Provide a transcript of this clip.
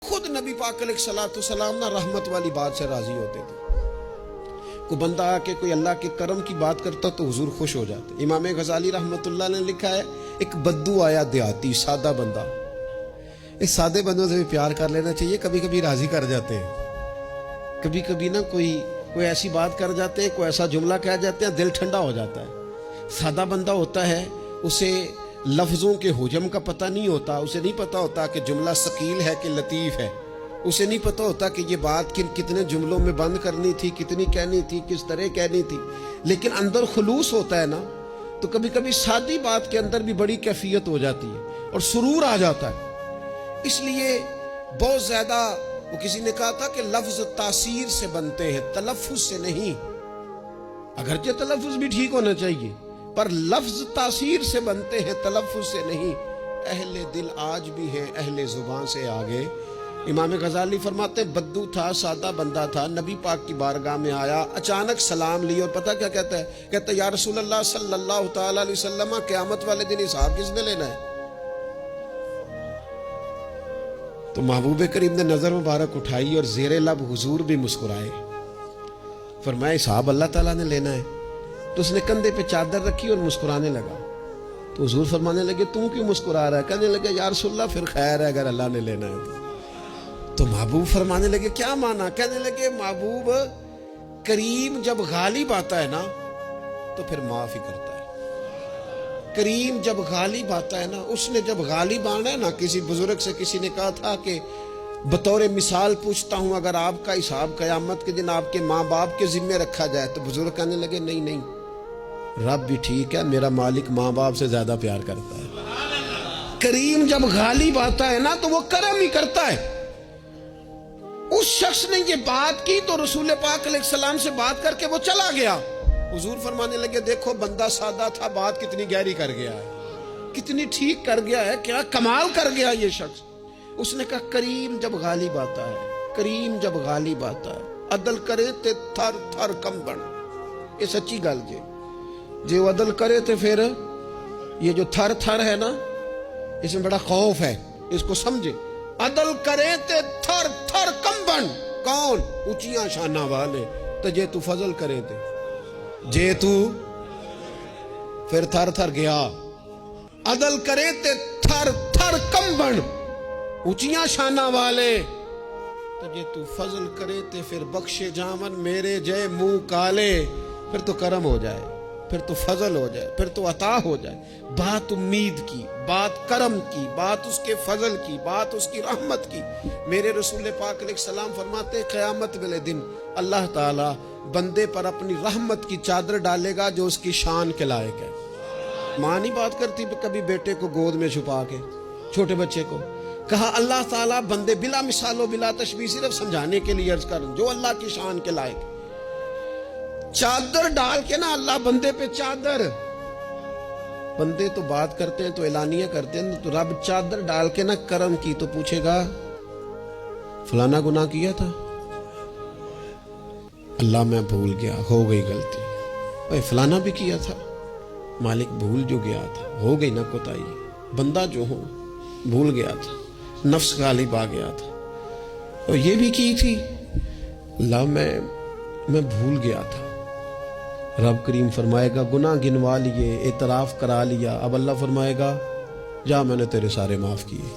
خود نبی پاک علیہ السلام نہ رحمت والی بات سے راضی ہوتے تھے. کوئی بندہ آ کے کوئی اللہ کے کرم کی بات کرتا تو حضور خوش ہو جاتے. امام غزالی رحمت اللہ نے لکھا ہے ایک بدو آیا دیہاتی سادہ بندہ. اس سادے بندوں سے بھی پیار کر لینا چاہیے. کبھی کبھی راضی کر جاتے ہیں, کبھی کبھی نا کوئی ایسی بات کر جاتے ہیں, کوئی ایسا جملہ کہہ جاتے ہیں, دل ٹھنڈا ہو جاتا ہے. سادہ بندہ ہوتا ہے, اسے لفظوں کے حجم کا پتہ نہیں ہوتا, اسے نہیں پتہ ہوتا کہ جملہ ثقیل ہے کہ لطیف ہے, اسے نہیں پتہ ہوتا کہ یہ بات کتنے جملوں میں بند کرنی تھی, کتنی کہنی تھی, کس طرح کہنی تھی. لیکن اندر خلوص ہوتا ہے نا, تو کبھی کبھی سادی بات کے اندر بھی بڑی کیفیت ہو جاتی ہے اور سرور آ جاتا ہے. اس لیے بہت زیادہ وہ کسی نے کہا تھا کہ لفظ تاثیر سے بنتے ہیں, تلفظ سے نہیں. اگرچہ تلفظ بھی ٹھیک ہونا چاہیے, پر لفظ تاثیر سے بنتے ہیں, تلفظ سے نہیں. اہل دل آج بھی ہیں اہل زبان سے آگے. امام غزالی فرماتے بدو تھا, سادہ بندہ تھا, نبی پاک کی بارگاہ میں آیا, اچانک سلام لی اور پتہ کیا کہتا ہے؟ کہتا ہے یا رسول اللہ صلی اللہ تعالی علیہ وسلم, قیامت والے دن حساب کس نے لینا ہے؟ تو محبوب کریم نے نظر مبارک اٹھائی اور زیر لب حضور بھی مسکرائے. فرمایا حساب اللہ تعالیٰ نے لینا ہے. تو اس نے کندھے پہ چادر رکھی اور مسکرانے لگا. تو حضور فرمانے لگے تم کیوں مسکرا رہا ہے؟ کہنے لگے یا رسول اللہ پھر خیر ہے اگر اللہ نے لینا ہے تو محبوب فرمانے لگے کیا مانا؟ کہنے لگے محبوب کریم جب غالب آتا ہے نا تو پھر معاف ہی کرتا ہے. کریم جب غالب آتا ہے نا, اس نے جب غالب آنا ہے نا, کسی بزرگ سے کسی نے کہا تھا کہ بطور مثال پوچھتا ہوں اگر آپ کا حساب قیامت کے دن آپ کے ماں باپ کے ذمے رکھا جائے, تو بزرگ کہنے لگے نہیں نہیں, رب بھی ٹھیک ہے, میرا مالک ماں باپ سے زیادہ پیار کرتا ہے. کریم جب غالب آتا ہے نا تو وہ کرم ہی کرتا ہے. اس شخص نے یہ بات کی تو رسول پاک علیہ السلام سے بات کر کے وہ چلا گیا. حضور فرمانے لگے دیکھو بندہ سادہ تھا, بات کتنی گہری کر گیا ہے, کتنی ٹھیک کر گیا ہے, کیا کمال کر گیا یہ شخص. اس نے کہا کریم جب غالب آتا ہے, کریم جب غالب آتا ہے, عدل کرے تے تھر تھر کمبن. یہ سچی گل جی, جو عدل کرے تے پھر یہ جو تھر تھر ہے نا, اس میں بڑا خوف ہے, اس کو سمجھے. عدل کرے تے تھر تھر کمبن. کون؟ اونچیاں شانہ والے. تو جے تو فضل کرے تے جے تو پھر تھر تھر گیا. عدل کرے تے تھر تھر کمبن, اونچیاں شانہ والے. تو جے تو فضل کرے تے پھر بخشے جامن میرے جے منہ کالے. پھر تو کرم ہو جائے, پھر تو فضل ہو جائے, پھر تو عطا ہو جائے. بات امید کی, بات کرم کی, بات اس کے فضل کی, بات اس کی رحمت کی. میرے رسول پاک علیہ السلام فرماتے قیامت والے دن اللہ تعالی بندے پر اپنی رحمت کی چادر ڈالے گا جو اس کی شان کے لائق ہے. ماں نہیں بات کرتی کبھی بیٹے کو گود میں چھپا کے, چھوٹے بچے کو. کہا اللہ تعالیٰ بندے بلا مثال و بلا تشبیہ, صرف سمجھانے کے لیے عرض کر جو اللہ کی شان کے لائق, چادر ڈال کے نا اللہ بندے پہ چادر. بندے تو بات کرتے ہیں تو اعلانیہ کرتے ہیں, تو رب چادر ڈال کے نا کرم کی تو پوچھے گا فلانا گناہ کیا تھا؟ اللہ میں بھول گیا, ہو گئی غلطی. بھائی فلانا بھی کیا تھا, مالک بھول جو گیا تھا, ہو گئی نا کوتاہی. بندہ جو ہو بھول گیا تھا, نفس غالب آ گیا تھا, اور یہ بھی کی تھی اللہ میں بھول گیا تھا. رب کریم فرمائے گا گناہ گنوا لیے, اعتراف کرا لیا. اب اللہ فرمائے گا جا میں نے تیرے سارے معاف کیے.